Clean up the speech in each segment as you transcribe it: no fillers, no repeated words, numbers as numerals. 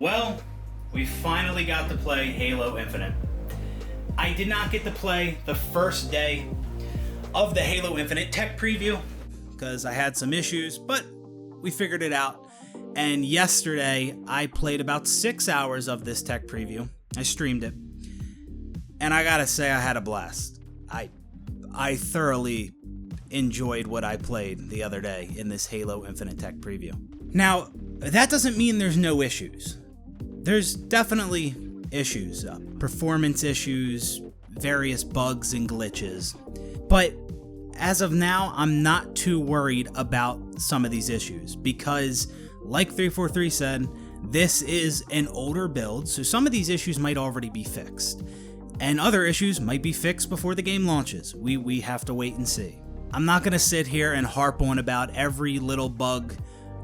Well, we finally got to play Halo Infinite. I did not get to play the first day of the Halo Infinite tech preview because I had some issues, but we figured it out. And yesterday, I played about 6 hours of this tech preview. I streamed it. And I gotta say, I had a blast. I thoroughly enjoyed what I played the other day in this Halo Infinite tech preview. Now, that doesn't mean there's no issues. There's definitely issues, performance issues, various bugs and glitches. But as of now, I'm not too worried about some of these issues because, like 343 said, this is an older build, so some of these issues might already be fixed. And other issues might be fixed before the game launches. We have to wait and see. I'm not going to sit here and harp on about every little bug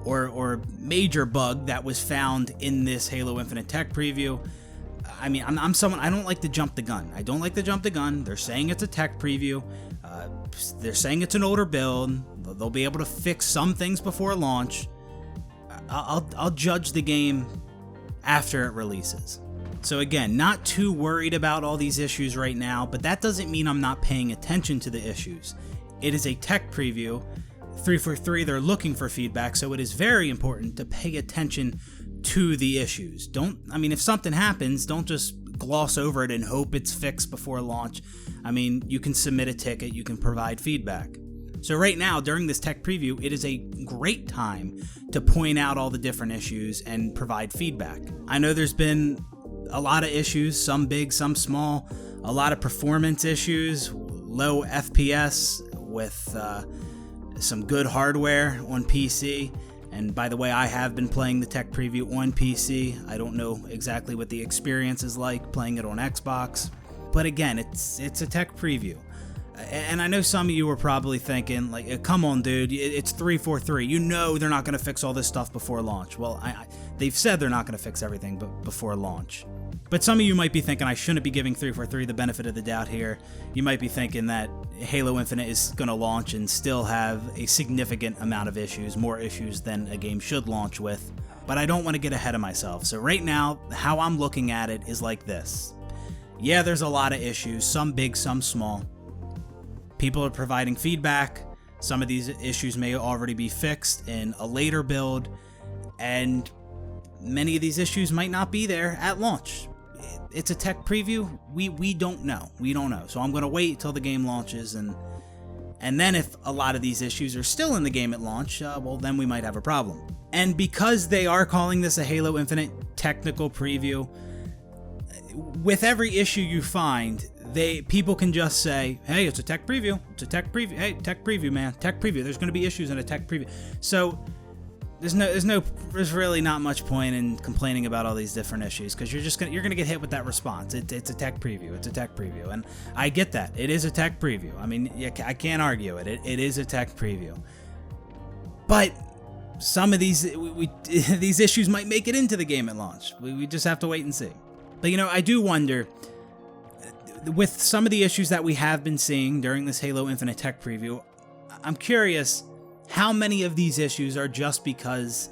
or major bug that was found in this Halo Infinite tech preview. I mean, I'm someone, I don't like to jump the gun. I don't like to jump the gun. They're saying it's a tech preview. They're saying it's an older build. They'll be able to fix some things before launch. I'll judge the game after it releases. So again, not too worried about all these issues right now, but that doesn't mean I'm not paying attention to the issues. It is a tech preview. 343, they're looking for feedback, so it is very important to pay attention to the issues. If something happens, don't just gloss over it and hope it's fixed before launch. I mean, you can submit a ticket, you can provide feedback. So right now, during this tech preview, it is a great time to point out all the different issues and provide feedback. I know there's been a lot of issues, some big, some small, a lot of performance issues, low FPS with some good hardware on PC. And by the way, I have been playing the tech preview on PC. I don't know exactly what the experience is like playing it on Xbox. But again, it's a tech preview. And I know some of you were probably thinking, like, come on, dude, it's 343. You know they're not going to fix all this stuff before launch. Well, they've said they're not going to fix everything before launch. But some of you might be thinking I shouldn't be giving 343 the benefit of the doubt here. You might be thinking that Halo Infinite is going to launch and still have a significant amount of issues, more issues than a game should launch with. But I don't want to get ahead of myself. So right now, how I'm looking at it is like this. Yeah, there's a lot of issues, some big, some small. People are providing feedback. Some of these issues may already be fixed in a later build, and many of these issues might not be there at launch. It's a tech preview. We don't know. We don't know. So I'm going to wait till the game launches, and then if a lot of these issues are still in the game at launch, well, then we might have a problem. And because they are calling this a Halo Infinite technical preview, with every issue you find, people can just say, hey, it's a tech preview. It's a tech preview. Hey, tech preview, man. Tech preview. There's going to be issues in a tech preview. So there's really not much point in complaining about all these different issues because you're gonna get hit with that response. It's a tech preview. It's a tech preview, and I get that. It is a tech preview. I mean, I can't argue it. It is a tech preview. But some of these these issues might make it into the game at launch. We just have to wait and see. But I do wonder, with some of the issues that we have been seeing during this Halo Infinite tech preview, I'm curious how many of these issues are just because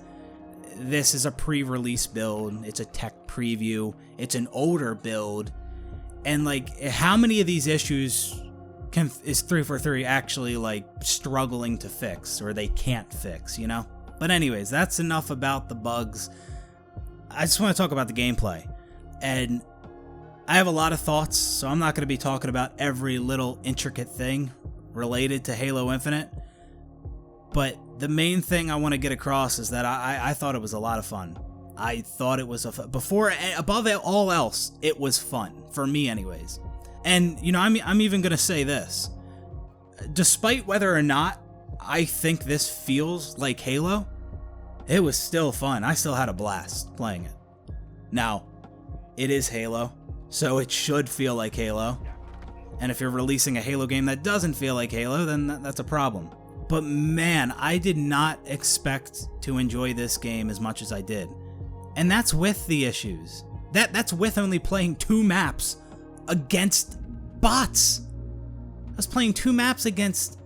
this is a pre-release build, it's a tech preview, it's an older build, and like how many of these issues is 343 actually like struggling to fix or they can't fix, But anyways, that's enough about the bugs. I just want to talk about the gameplay. And I have a lot of thoughts, so I'm not going to be talking about every little intricate thing related to Halo Infinite. But the main thing I want to get across is that I thought it was a lot of fun. I thought it was above all else, it was fun for me, anyways. And I'm even gonna say this: despite whether or not I think this feels like Halo, it was still fun. I still had a blast playing it. Now, it is Halo, so it should feel like Halo. And if you're releasing a Halo game that doesn't feel like Halo, then that's a problem. But man, I did not expect to enjoy this game as much as I did. And that's with the issues. That's with only playing 2 maps against bots. I was playing 2 maps against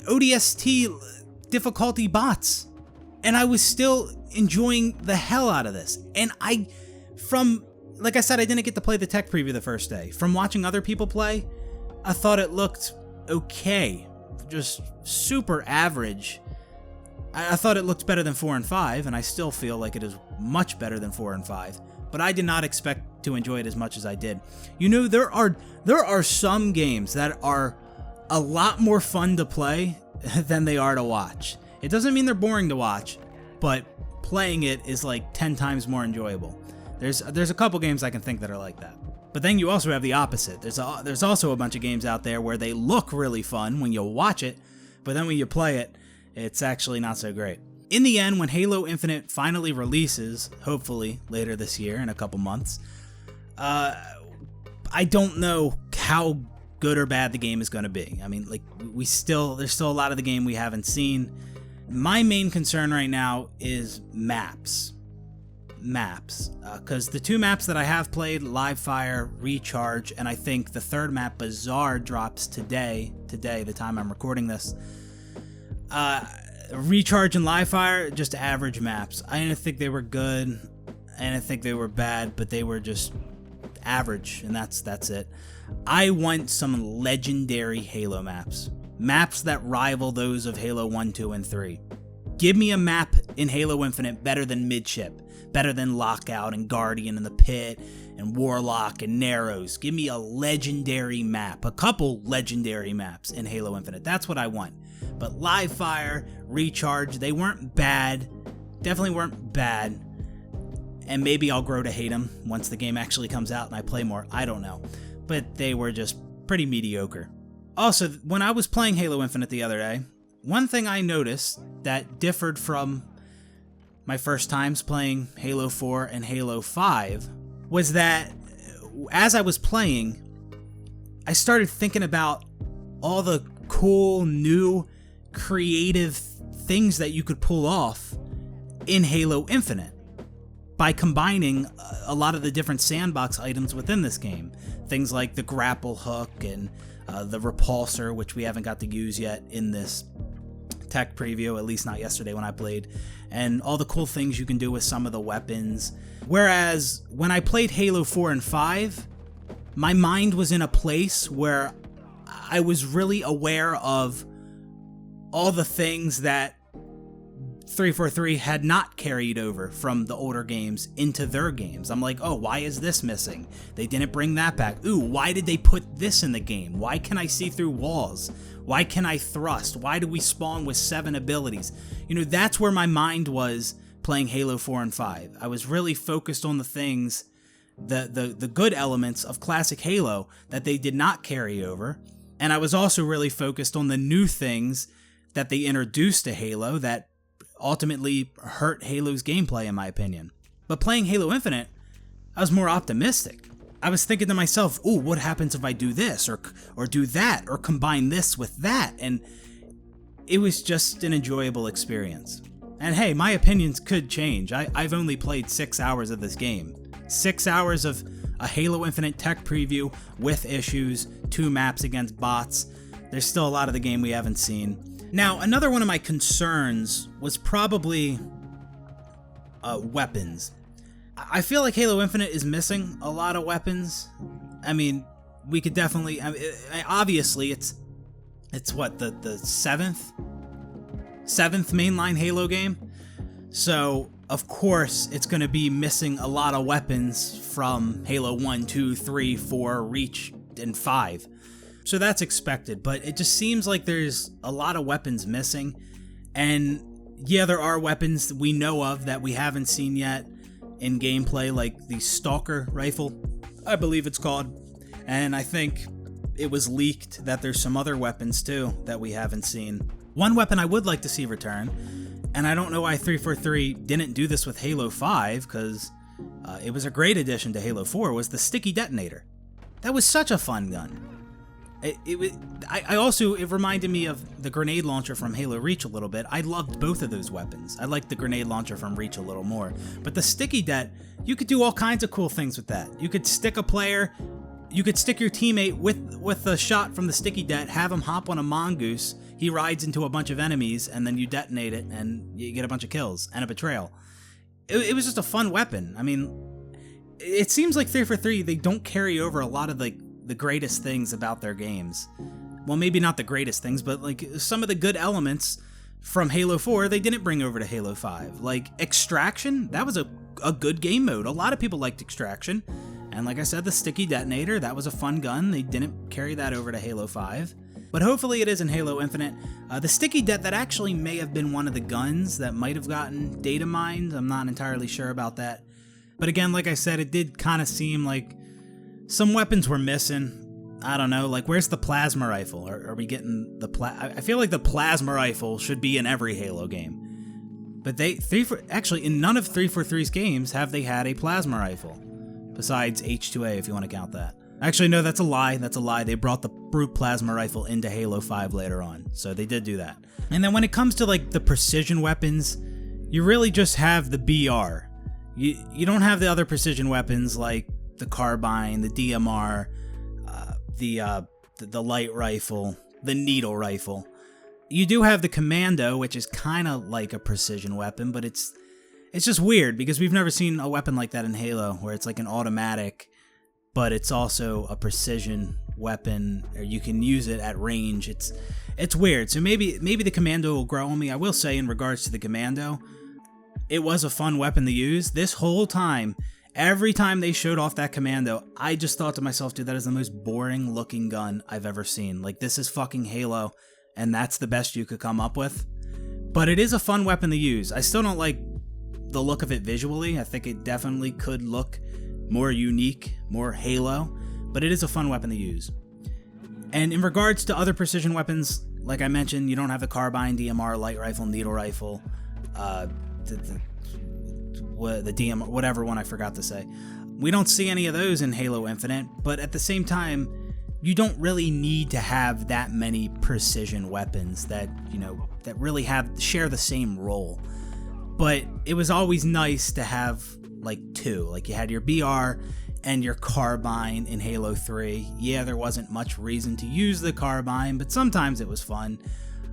ODST difficulty bots. And I was still enjoying the hell out of this. And like I said, I didn't get to play the tech preview the first day. From watching other people play, I thought it looked okay. Just super average. I thought it looked better than 4 and 5, and I still feel like it is much better than 4 and 5. But I did not expect to enjoy it as much as I did. You know, there are some games that are a lot more fun to play than they are to watch. It doesn't mean they're boring to watch, but playing it is like 10 times more enjoyable. There's a couple games I can think that are like that. But then you also have the opposite. There's also a bunch of games out there where they look really fun when you watch it, but then when you play it, it's actually not so great. In the end, when Halo Infinite finally releases, hopefully later this year in a couple months, I don't know how good or bad the game is going to be. I mean, like, there's still a lot of the game we haven't seen. My main concern right now is maps. Because the 2 maps that I have played, Livefire, Recharge, and I think the 3rd map, Bazaar, drops today, the time I'm recording this. Recharge and Livefire, just average maps. I didn't think they were good, I didn't think they were bad, but they were just average, and that's it. I want some legendary Halo maps. Maps that rival those of Halo 1, 2, and 3. Give me a map in Halo Infinite better than Midship, better than Lockout and Guardian and the Pit and Warlock and Narrows. Give me a legendary map, a couple legendary maps in Halo Infinite. That's what I want. But Livefire, Recharge, they weren't bad. Definitely weren't bad. And maybe I'll grow to hate them once the game actually comes out and I play more. I don't know. But they were just pretty mediocre. Also, when I was playing Halo Infinite the other day, one thing I noticed that differed from my first times playing Halo 4 and Halo 5 was that as I was playing, I started thinking about all the cool, new, creative things that you could pull off in Halo Infinite by combining a lot of the different sandbox items within this game. Things like the grapple hook and the repulsor, which we haven't got to use yet in this tech preview, at least not yesterday when I played, and all the cool things you can do with some of the weapons. Whereas when I played Halo 4 and 5, my mind was in a place where I was really aware of all the things that 343 had not carried over from the older games into their games. I'm like, oh, why is this missing? They didn't bring that back. Ooh, why did they put this in the game? Why can I see through walls? Why can I thrust? Why do we spawn with 7 abilities? You know, that's where my mind was playing Halo 4 and 5. I was really focused on the things, the good elements of classic Halo that they did not carry over. And I was also really focused on the new things that they introduced to Halo that ultimately hurt Halo's gameplay, in my opinion. But playing Halo Infinite, I was more optimistic. I was thinking to myself, ooh, what happens if I do this or do that or combine this with that? And it was just an enjoyable experience. And hey, my opinions could change. I've only played 6 hours of this game. 6 hours of a Halo Infinite tech preview with issues, 2 maps against bots. There's still a lot of the game we haven't seen. Now, another one of my concerns was probably weapons. I feel like Halo Infinite is missing a lot of weapons. I mean, we could definitely... obviously, it's what, the seventh mainline Halo game? So, of course, it's going to be missing a lot of weapons from Halo 1, 2, 3, 4, Reach, and 5. So that's expected, but it just seems like there's a lot of weapons missing. And yeah, there are weapons we know of that we haven't seen yet in gameplay, like the Stalker rifle, I believe it's called. And I think it was leaked that there's some other weapons too that we haven't seen. One weapon I would like to see return, and I don't know why 343 didn't do this with Halo 5, because it was a great addition to Halo 4, was the Sticky Detonator. That was such a fun gun. It reminded me of the grenade launcher from Halo Reach a little bit. I loved both of those weapons. I liked the grenade launcher from Reach a little more. But the Sticky Det, you could do all kinds of cool things with that. You could stick a player, you could stick your teammate with a shot from the Sticky Det, have him hop on a mongoose, he rides into a bunch of enemies and then you detonate it and you get a bunch of kills and a betrayal. It was just a fun weapon. I mean, it seems like 343, they don't carry over a lot of the greatest things about their games. Well, maybe not the greatest things, but like some of the good elements from Halo 4, they didn't bring over to Halo 5. Like Extraction, that was a good game mode. A lot of people liked Extraction. And like I said, the Sticky Detonator, that was a fun gun. They didn't carry that over to Halo 5. But hopefully it is in Halo Infinite. The Sticky Det, that actually may have been one of the guns that might have gotten data mined. I'm not entirely sure about that. But again, like I said, it did kind of seem like some weapons were missing. I don't know, like where's the plasma rifle? Are we getting the I feel like the plasma rifle should be in every Halo game. But actually in none of 343's games have they had a plasma rifle. Besides H2A, if you want to count that. Actually, no, that's a lie. That's a lie. They brought the Brute Plasma Rifle into Halo 5 later on, so they did do that. And then when it comes to like the precision weapons, you really just have the BR. You don't have the other precision weapons like the carbine, the DMR, the light rifle, the needle rifle. You do have the commando, which is kind of like a precision weapon, but it's just weird because we've never seen a weapon like that in Halo where it's like an automatic, but it's also a precision weapon, or you can use it at range. It's weird. So maybe the commando will grow on me. I will say in regards to the commando, it was a fun weapon to use. This whole time, every time they showed off that commando, I just thought to myself, dude, that is the most boring looking gun I've ever seen. Like, this is fucking Halo, and that's the best you could come up with. But it is a fun weapon to use. I still don't like the look of it visually. I think it definitely could look more unique, more Halo, but it is a fun weapon to use. And in regards to other precision weapons, like I mentioned, you don't have the carbine, DMR, light rifle, needle rifle, the DMR, whatever one I forgot to say. We don't see any of those in Halo Infinite, but at the same time, you don't really need to have that many precision weapons that, you know, that really share the same role. But it was always nice to have like two. Like you had your BR and your carbine in Halo 3. Yeah, there wasn't much reason to use the carbine, but sometimes it was fun.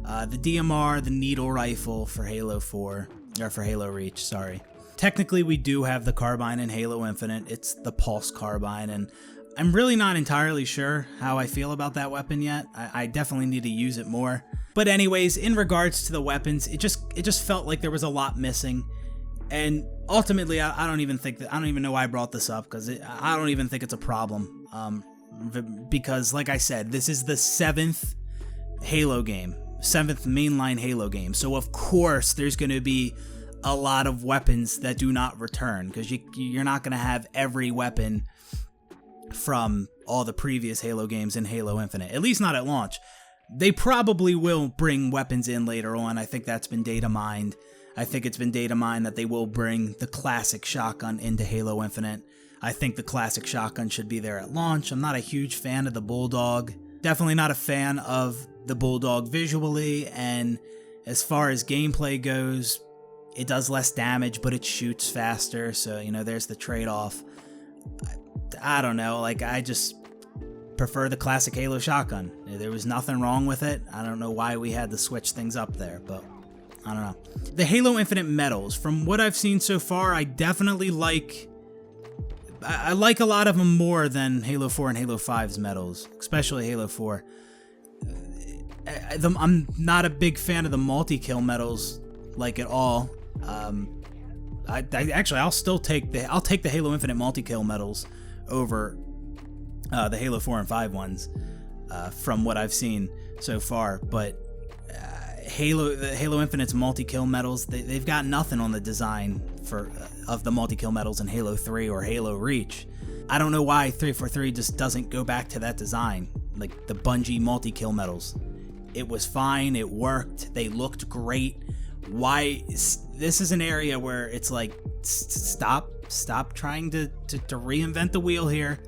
The DMR, the needle rifle for Halo 4, or for Halo Reach, sorry. Technically, we do have the carbine in Halo Infinite. It's the Pulse carbine, and I'm really not entirely sure how I feel about that weapon yet. I definitely need to use it more. But anyways, in regards to the weapons, it just felt like there was a lot missing. And ultimately, I don't even know why I brought this up, because I don't even think it's a problem. Because like I said, this is the 7th Halo game, 7th mainline Halo game. So of course there's going to be a lot of weapons that do not return, because you're not going to have every weapon from all the previous Halo games in Halo Infinite, at least not at launch. They probably will bring weapons in later on. I think that's been data mined. I think it's been data mined that they will bring the classic shotgun into Halo Infinite. I think the classic shotgun should be there at launch. I'm not a huge fan of the Bulldog. Definitely not a fan of the Bulldog visually, and as far as gameplay goes, it does less damage, but it shoots faster, so, you know, there's the trade-off. I don't know, like, I just prefer the classic Halo shotgun. There was nothing wrong with it. I don't know why we had to switch things up there, but I don't know. The Halo Infinite medals, from what I've seen so far, I definitely like... I like a lot of them more than Halo 4 and Halo 5's medals, especially Halo 4. I'm not a big fan of the multi-kill medals, like, at all. I'll take the Halo Infinite multi-kill medals over the Halo 4 and 5 ones, from what I've seen so far. But the Halo Infinite's multi-kill medals, they've got nothing on the design of the multi-kill medals in Halo 3 or Halo Reach. I don't know why 343 just doesn't go back to that design, like the Bungie multi-kill medals. It was fine, it worked, they looked great. Why? This is an area where it's like, stop trying to reinvent the wheel here.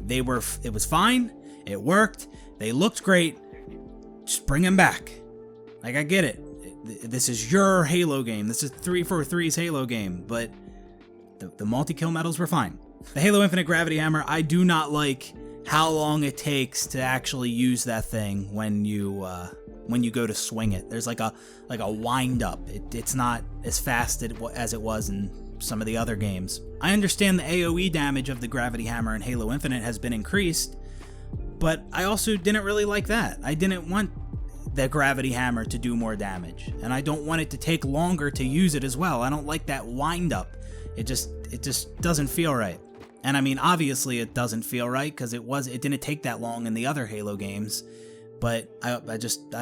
It was fine, it worked, they looked great, just bring them back. Like, I get it. This is your Halo game. This is 343's Halo game, but the multi-kill medals were fine. The Halo Infinite Gravity Hammer, I do not like how long it takes to actually use that thing when you when you go to swing it. There's like a wind up. It's not as fast as it was in some of the other games. I understand the AoE damage of the Gravity Hammer in Halo Infinite has been increased, but I also didn't really like that. I didn't want the Gravity Hammer to do more damage, and I don't want it to take longer to use it as well. I don't like that wind up. It just doesn't feel right. And I mean, obviously it doesn't feel right because it didn't take that long in the other Halo games, but I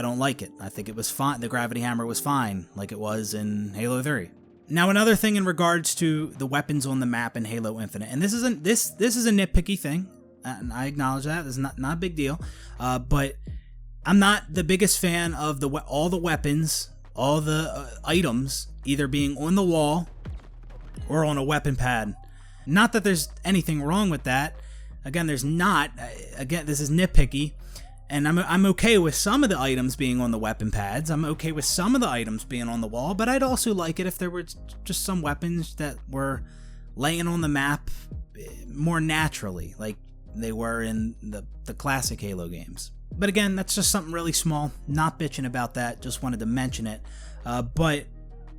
don't like it. I think it was fine. The Gravity Hammer was fine, like it was in Halo 3. Now, another thing in regards to the weapons on the map in Halo Infinite, and this is a nitpicky thing, and I acknowledge that. This is not a big deal, but I'm not the biggest fan of all the weapons, all the items either being on the wall or on a weapon pad. Not that there's anything wrong with that. Again, there's not. Again, this is nitpicky. And I'm okay with some of the items being on the weapon pads. I'm okay with some of the items being on the wall, but I'd also like it if there were just some weapons that were laying on the map more naturally, like they were in the classic Halo games. But again, that's just something really small. Not bitching about that. Just wanted to mention it. But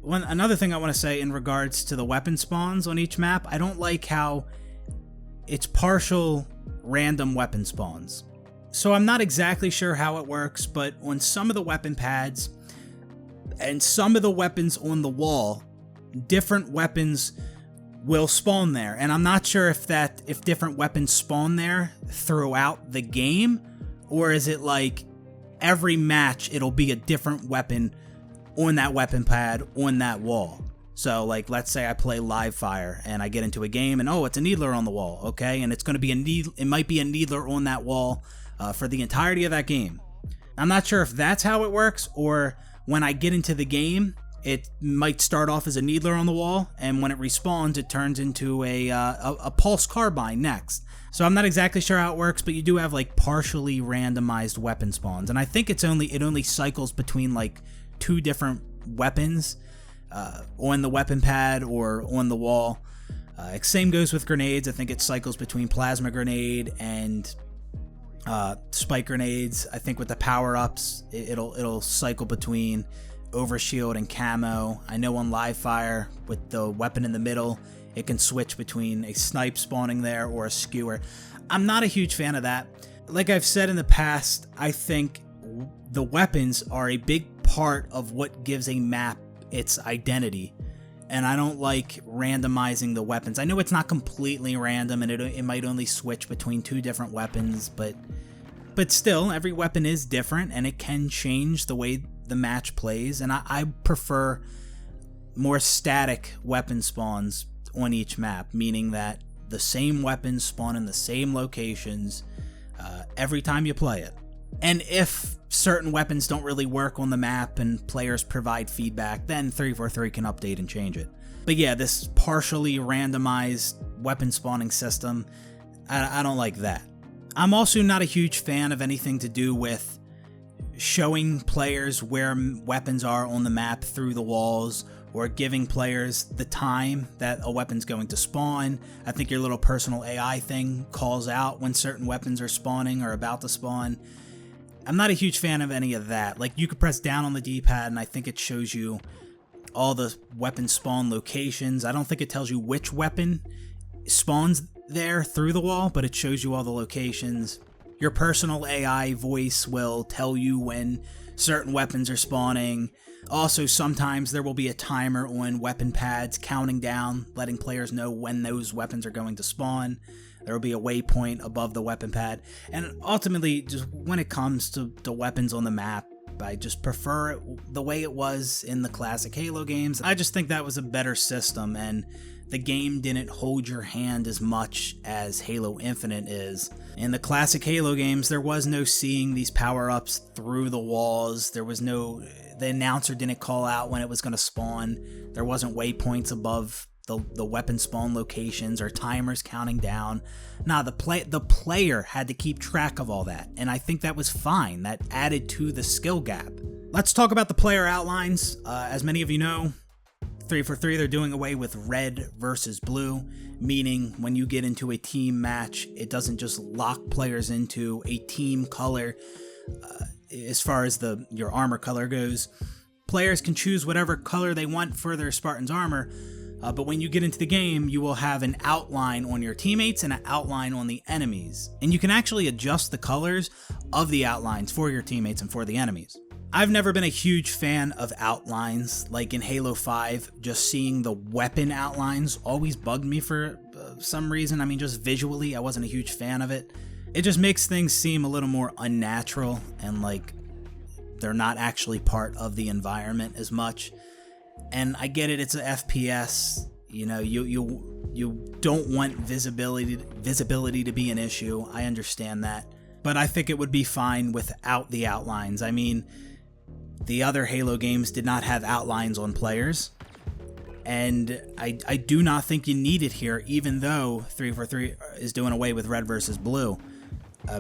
another thing I want to say in regards to the weapon spawns on each map, I don't like how it's partial random weapon spawns. So I'm not exactly sure how it works, but on some of the weapon pads and some of the weapons on the wall, different weapons will spawn there. And I'm not sure if different weapons spawn there throughout the game, or is it like every match it'll be a different weapon on that weapon pad on that wall. So like, let's say I play live fire and I get into a game and it's a Needler on the wall, okay? And it's going to be it might be a Needler on that wall for the entirety of that game. I'm not sure if that's how it works, or when I get into the game, it might start off as a Needler on the wall, and when it respawns, it turns into a Pulse Carbine next. So I'm not exactly sure how it works, but you do have like partially randomized weapon spawns, and I think it only cycles between like 2 different weapons on the weapon pad or on the wall. Same goes with grenades. I think it cycles between plasma grenade and spike grenades. I think with the power-ups, it'll cycle between overshield and camo. I know on live fire with the weapon in the middle, it can switch between a snipe spawning there or a skewer. I'm not a huge fan of that. Like I've said in the past, I think the weapons are a big part of what gives a map its identity, and I don't like randomizing the weapons. I know it's not completely random, and it might only switch between 2 different weapons, but still, every weapon is different, and it can change the way the match plays, and I prefer more static weapon spawns on each map, meaning that the same weapons spawn in the same locations every time you play it. And if certain weapons don't really work on the map and players provide feedback, then 343 can update and change it. But yeah, this partially randomized weapon spawning system, I don't like that. I'm also not a huge fan of anything to do with showing players where weapons are on the map through the walls, or giving players the time that a weapon's going to spawn. I think your little personal AI thing calls out when certain weapons are spawning or about to spawn. I'm not a huge fan of any of that. Like, you could press down on the D-pad and I think it shows you all the weapon spawn locations. I don't think it tells you which weapon spawns there through the wall, but it shows you all the locations. Your personal AI voice will tell you when certain weapons are spawning. Also, sometimes there will be a timer on weapon pads counting down, letting players know when those weapons are going to spawn. There will be a waypoint above the weapon pad. And ultimately, just when it comes to the weapons on the map, I just prefer it the way it was in the classic Halo games. I just think that was a better system, and the game didn't hold your hand as much as Halo Infinite is. In the classic Halo games, there was no seeing these power-ups through the walls. The announcer didn't call out when it was going to spawn. There wasn't waypoints above the weapon spawn locations or timers counting down. Nah, the player had to keep track of all that, and I think that was fine. That added to the skill gap. Let's talk about the player outlines. As many of you know, 343, they're doing away with red versus blue, meaning when you get into a team match, it doesn't just lock players into a team color. as far as your armor color goes. Players can choose whatever color they want for their Spartan's armor, but when you get into the game, you will have an outline on your teammates and an outline on the enemies. And you can actually adjust the colors of the outlines for your teammates and for the enemies. I've never been a huge fan of outlines. Like in Halo 5, just seeing the weapon outlines always bugged me for some reason. I mean, just visually, I wasn't a huge fan of it. It just makes things seem a little more unnatural and like they're not actually part of the environment as much. And I get it, it's an FPS. You know, you don't want visibility to be an issue. I understand that. But I think it would be fine without the outlines. I mean, the other Halo games did not have outlines on players. And I do not think you need it here, even though 343 is doing away with red versus blue.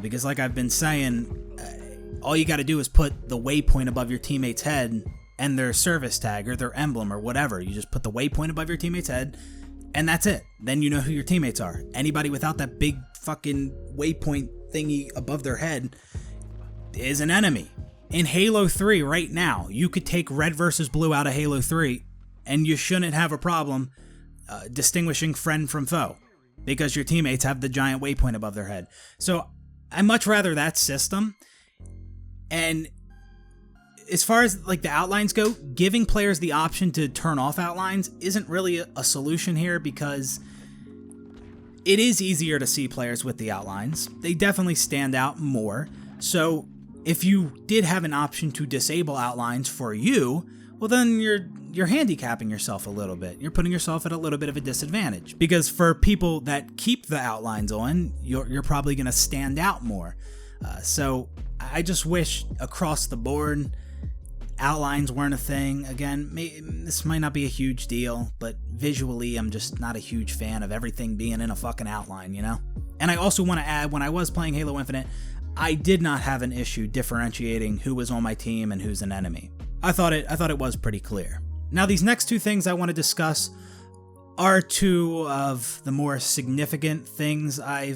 Because like I've been saying, all you got to do is put the waypoint above your teammate's head and their service tag or their emblem or whatever. You just put the waypoint above your teammate's head and that's it. Then you know who your teammates are. Anybody without that big fucking waypoint thingy above their head is an enemy. In Halo 3 right now, you could take red versus blue out of Halo 3 and you shouldn't have a problem distinguishing friend from foe because your teammates have the giant waypoint above their head. So I much rather that system. And as far as like the outlines go, giving players the option to turn off outlines isn't really a solution here because it is easier to see players with the outlines. They definitely stand out more. So if you did have an option to disable outlines for you, well then you're handicapping yourself a little bit. You're putting yourself at a little bit of a disadvantage because for people that keep the outlines on, you're probably going to stand out more. So I just wish across the board outlines weren't a thing. Again, this might not be a huge deal, but visually I'm just not a huge fan of everything being in a fucking outline, you know? And I also want to add, when I was playing Halo Infinite, I did not have an issue differentiating who was on my team and who's an enemy. I thought it was pretty clear. Now these next two things I want to discuss are two of the more significant things I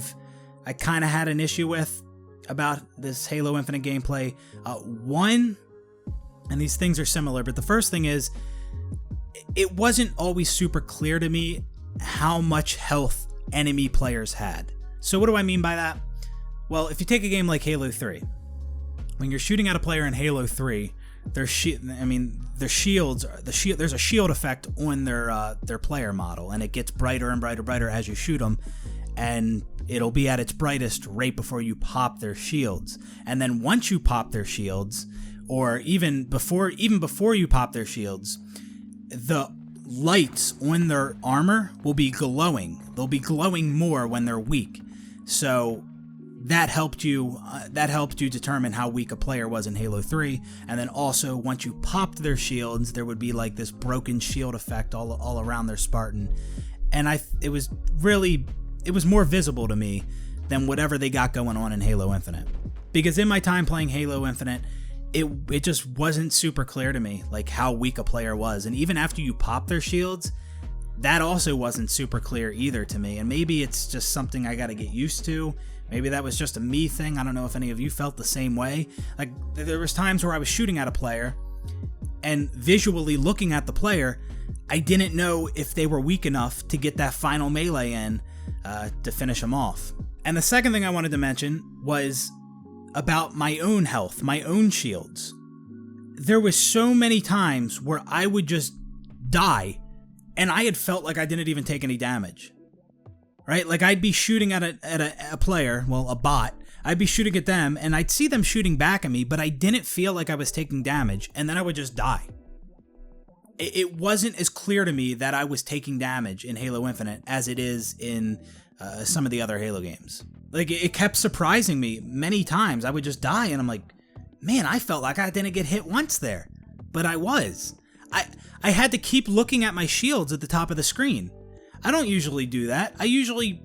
kind of had an issue with about this Halo Infinite gameplay. One, and these things are similar, but the first thing is, it wasn't always super clear to me how much health enemy players had. So what do I mean by that? Well, if you take a game like Halo 3, when you're shooting at a player in Halo 3, there's a shield effect on their player model, and it gets brighter and brighter as you shoot them, and it'll be at its brightest right before you pop their shields. And then once you pop their shields, or even before you pop their shields, the lights on their armor will be glowing. They'll be glowing more when they're weak. So that helped you determine how weak a player was in Halo 3. And then also, once you popped their shields, there would be like this broken shield effect all around their Spartan. And it was more visible to me than whatever they got going on in Halo Infinite. Because in my time playing Halo Infinite, it just wasn't super clear to me like how weak a player was. And even after you pop their shields, that also wasn't super clear either to me. And maybe it's just something I got to get used to. Maybe that was just a me thing. I don't know if any of you felt the same way. Like there was times where I was shooting at a player and visually looking at the player, I didn't know if they were weak enough to get that final melee in to finish them off. And the second thing I wanted to mention was about my own health, my own shields. There was so many times where I would just die and I had felt like I didn't even take any damage. Right? Like I'd be shooting at a player, well, a bot. I'd be shooting at them and I'd see them shooting back at me, but I didn't feel like I was taking damage, and then I would just die. It wasn't as clear to me that I was taking damage in Halo Infinite as it is in some of the other Halo games. Like it kept surprising me many times. I would just die and I'm like, man, I felt like I didn't get hit once there, but I was. I had to keep looking at my shields at the top of the screen. I don't usually do that. I usually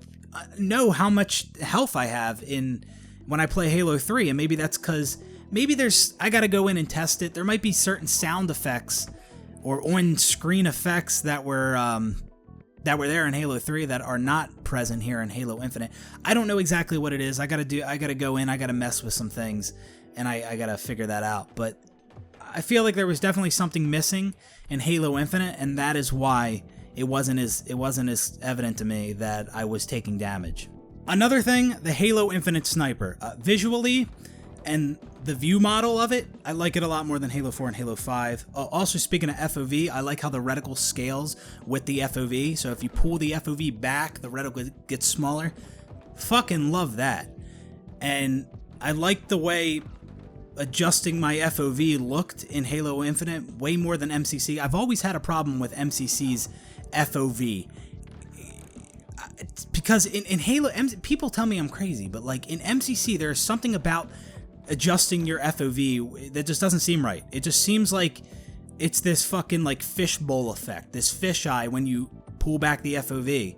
know how much health I have when I play Halo 3, and maybe that's because I gotta go in and test it. There might be certain sound effects or on-screen effects that were there in Halo 3 that are not present here in Halo Infinite. I don't know exactly what it is. I gotta go in, I gotta mess with some things and I gotta figure that out. But I feel like there was definitely something missing in Halo Infinite, and that is why it wasn't as evident to me that I was taking damage. Another thing, the Halo Infinite sniper. Visually, and the view model of it, I like it a lot more than Halo 4 and Halo 5. Also, speaking of FOV, I like how the reticle scales with the FOV. So if you pull the FOV back, the reticle gets smaller. Fucking love that. And I like the way adjusting my FOV looked in Halo Infinite way more than MCC. I've always had a problem with MCC's FOV. Because in Halo, people tell me I'm crazy, but like in MCC, there's something about adjusting your FOV that just doesn't seem right. It just seems like it's this fucking like fishbowl effect, this fisheye when you pull back the FOV.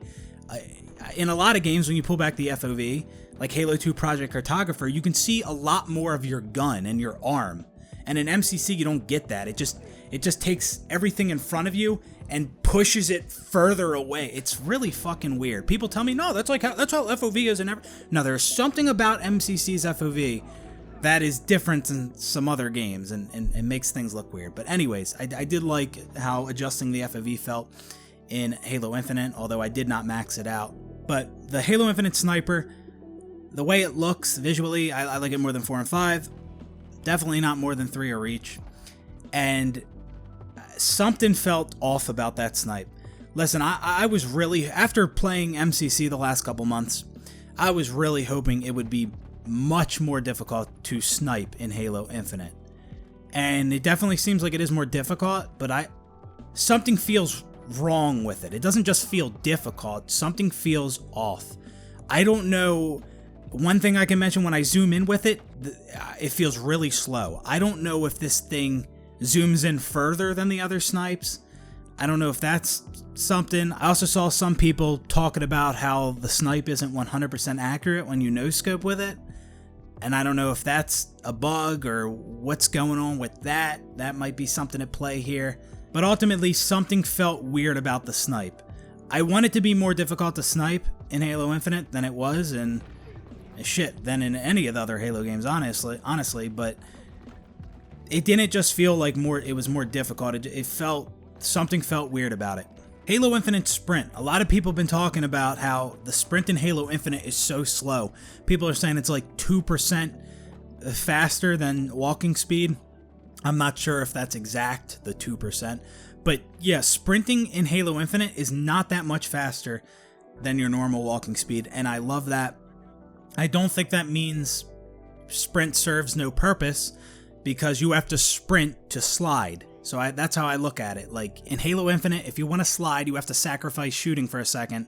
In a lot of games, when you pull back the FOV, like Halo 2 Project Cartographer, you can see a lot more of your gun and your arm. And in MCC, you don't get that. It just takes everything in front of you and pushes it further away. It's really fucking weird. People tell me, no, that's how FOV is. No, there's something about MCC's FOV that is different than some other games and makes things look weird. But anyways, I did like how adjusting the FOV felt in Halo Infinite, although I did not max it out. But the Halo Infinite sniper, the way it looks visually, I like it more than 4 and 5. Definitely not more than 3 or Reach. And something felt off about that snipe. Listen, I was really, after playing MCC the last couple months, I was really hoping it would be much more difficult to snipe in Halo Infinite. And it definitely seems like it is more difficult, but something feels wrong with it. It doesn't just feel difficult, something feels off. I don't know. One thing I can mention, when I zoom in with it, it feels really slow. I don't know if this thing zooms in further than the other snipes. I don't know if that's something. I also saw some people talking about how the snipe isn't 100% accurate when you no-scope with it. And I don't know if that's a bug or what's going on with that. That might be something at play here. But ultimately, something felt weird about the snipe. I want it to be more difficult to snipe in Halo Infinite than it was, and than in any of the other Halo games, honestly, but it didn't just feel like it was more difficult. Something felt weird about it. Halo Infinite sprint. A lot of people have been talking about how the sprint in Halo Infinite is so slow. People are saying it's like 2% faster than walking speed. I'm not sure if that's exact, the 2%. But yeah, sprinting in Halo Infinite is not that much faster than your normal walking speed, and I love that. I don't think that means sprint serves no purpose, because you have to sprint to slide. So that's how I look at it. Like in Halo Infinite, if you want to slide, you have to sacrifice shooting for a second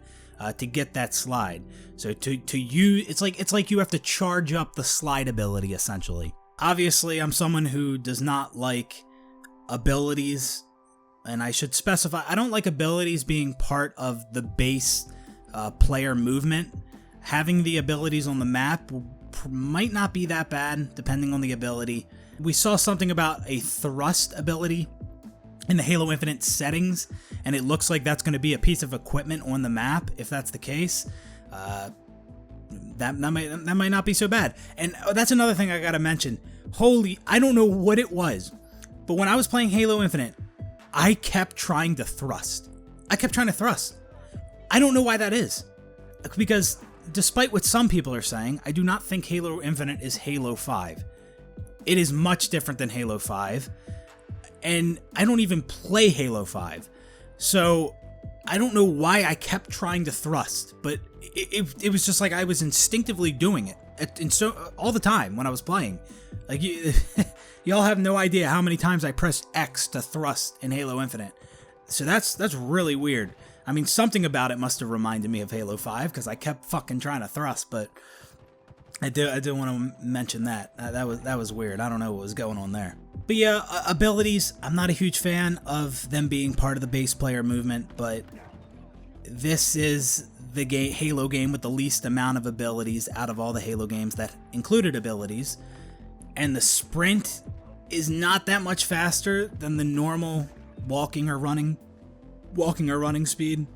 to get that slide. So to use, it's like you have to charge up the slide ability essentially. Obviously, I'm someone who does not like abilities, and I should specify, I don't like abilities being part of the base player movement. Having the abilities on the map might not be that bad, depending on the ability. We saw something about a thrust ability in the Halo Infinite settings, and it looks like that's going to be a piece of equipment on the map. If that's the case, that might not be so bad. And that's another thing I gotta mention. I don't know what it was, but when I was playing Halo Infinite, I kept trying to thrust. I don't know why that is, because despite what some people are saying, I do not think Halo Infinite is Halo 5. It is much different than Halo 5, and I don't even play Halo 5, so I don't know why I kept trying to thrust, but it was just like I was instinctively doing it, and so all the time when I was playing. Like y'all have no idea how many times I pressed X to thrust in Halo Infinite. So that's really weird. I mean, something about it must have reminded me of Halo 5, because I kept fucking trying to thrust, but I do want to mention that. That was weird. I don't know what was going on there. But yeah, abilities, I'm not a huge fan of them being part of the base player movement, but this is the Halo game with the least amount of abilities out of all the Halo games that included abilities. And the sprint is not that much faster than the normal walking or running speed.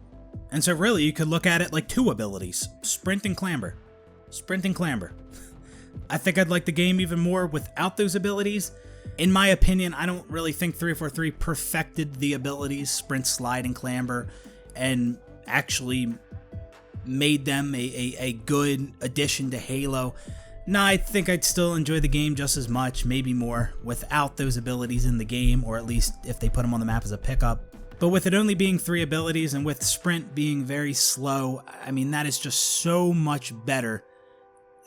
And so really you could look at it like 2 abilities, sprint and clamber. I think I'd like the game even more without those abilities. In my opinion, I don't really think 343 perfected the abilities, sprint, slide, and clamber, and actually made them a good addition to Halo. No, I think I'd still enjoy the game just as much, maybe more, without those abilities in the game, or at least if they put them on the map as a pickup. But with it only being 3 abilities and with sprint being very slow, I mean, that is just so much better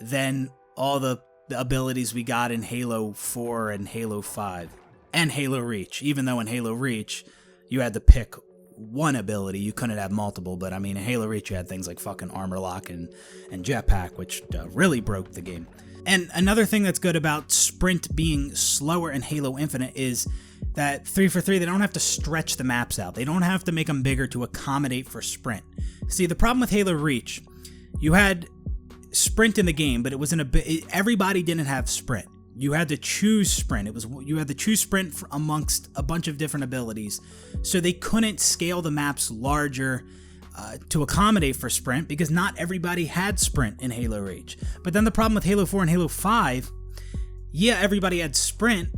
than all the abilities we got in Halo 4 and Halo 5 and Halo Reach. Even though in Halo Reach you had to pick one ability, you couldn't have multiple, but I mean in Halo Reach you had things like fucking armor lock and jetpack, which really broke the game. And another thing that's good about sprint being slower in Halo Infinite is that 343, they don't have to stretch the maps out. They don't have to make them bigger to accommodate for sprint. See, the problem with Halo Reach, you had sprint in the game, but it was everybody didn't have sprint. You had to choose sprint. You had to choose sprint amongst a bunch of different abilities. So they couldn't scale the maps larger to accommodate for sprint because not everybody had sprint in Halo Reach. But then the problem with Halo 4 and Halo 5, yeah, everybody had sprint,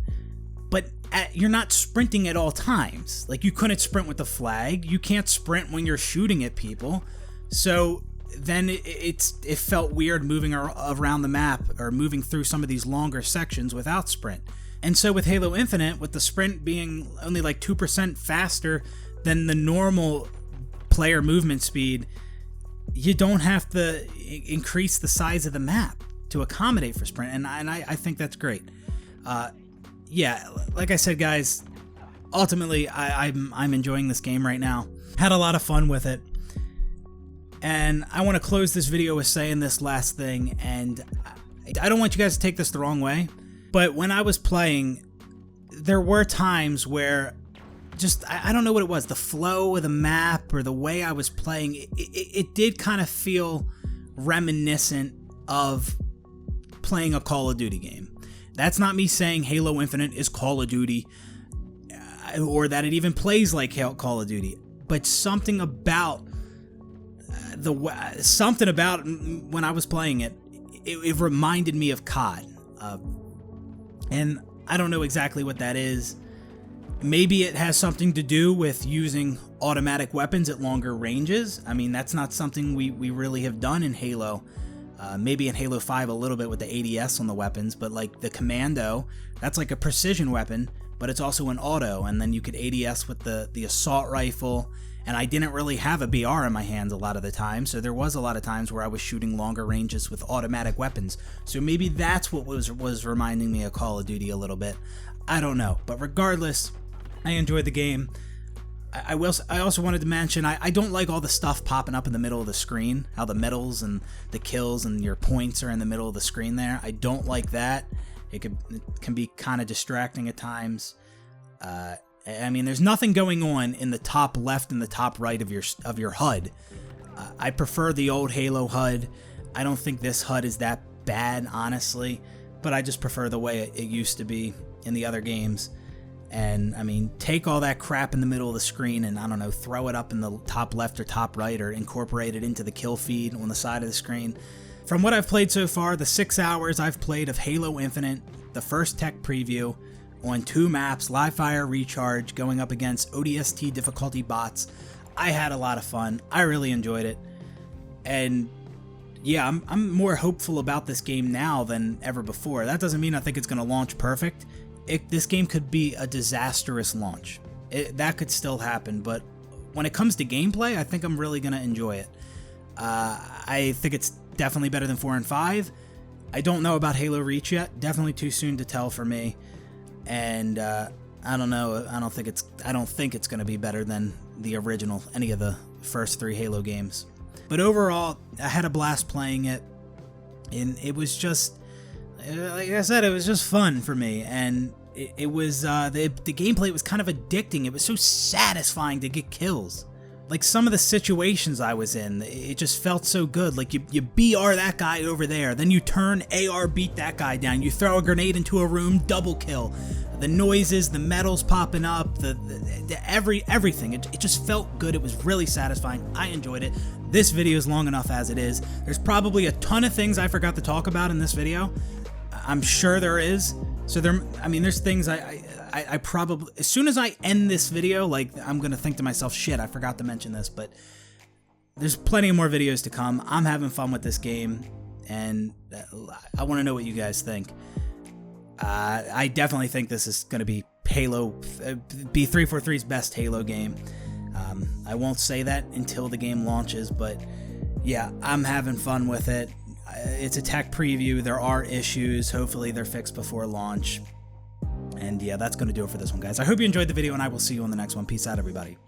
but you're not sprinting at all times. Like, you couldn't sprint with the flag. You can't sprint when you're shooting at people. So then it felt weird moving around the map or moving through some of these longer sections without sprint. And so with Halo Infinite, with the sprint being only like 2% faster than the normal player movement speed, you don't have to increase the size of the map to accommodate for sprint, and I think that's great. Yeah, like I said, guys, ultimately I'm enjoying this game right now. Had a lot of fun with it. And I want to close this video with saying this last thing, and I don't want you guys to take this the wrong way, but when I was playing, there were times where I don't know what it was, the flow of the map or the way I was playing, it did kind of feel reminiscent of playing a Call of Duty game. That's not me saying Halo Infinite is Call of Duty, or that it even plays like Call of Duty, but something about when I was playing it reminded me of COD, and I don't know exactly what that is. Maybe it has something to do with using automatic weapons at longer ranges. I mean, that's not something we really have done in Halo. Maybe in Halo 5 a little bit with the ADS on the weapons, but like the Commando, that's like a precision weapon, but it's also an auto, and then you could ADS with the assault rifle, and I didn't really have a BR in my hands a lot of the time, so there was a lot of times where I was shooting longer ranges with automatic weapons. So maybe that's what was reminding me of Call of Duty a little bit. I don't know, but regardless, I enjoyed the game. I also wanted to mention, I don't like all the stuff popping up in the middle of the screen, how the medals and the kills and your points are in the middle of the screen there. I don't like that. It can be kind of distracting at times. I mean, there's nothing going on in the top left and the top right of your HUD. I prefer the old Halo HUD. I don't think this HUD is that bad, honestly, but I just prefer the way it used to be in the other games. And I mean, take all that crap in the middle of the screen and, I don't know, throw it up in the top left or top right, or incorporate it into the kill feed on the side of the screen. From what I've played so far, the 6 hours I've played of Halo Infinite, the first tech preview, on 2 maps, live fire, recharge, going up against ODST difficulty bots, I had a lot of fun. I really enjoyed it. And yeah, I'm more hopeful about this game now than ever before. That doesn't mean I think it's going to launch perfect. This game could be a disastrous launch. That could still happen, but when it comes to gameplay, I think I'm really going to enjoy it. I think it's definitely better than 4 and 5. I don't know about Halo Reach yet. Definitely too soon to tell for me. And I don't know. I don't think it's going to be better than the original, any of the first 3 Halo games. But overall, I had a blast playing it, and it was just, like I said, it was just fun for me. And it was the gameplay was kind of addicting. It was so satisfying to get kills. Like some of the situations I was in, it just felt so good. Like you BR that guy over there, then you turn AR beat that guy down, you throw a grenade into a room, double kill. The noises, the metals popping up, everything. It just felt good. It was really satisfying. I enjoyed it. This video is long enough as it is. There's probably a ton of things I forgot to talk about in this video, I'm sure there is. So there's things I probably, as soon as I end this video, like, I'm gonna think to myself, shit, I forgot to mention this, but there's plenty more videos to come. I'm having fun with this game, and I want to know what you guys think. I definitely think this is going to be be 343's best Halo game. I won't say that until the game launches, but yeah, I'm having fun with it. It's a tech preview. There are issues. Hopefully they're fixed before launch. And yeah, that's going to do it for this one, guys. I hope you enjoyed the video, and I will see you on the next one. Peace out, everybody.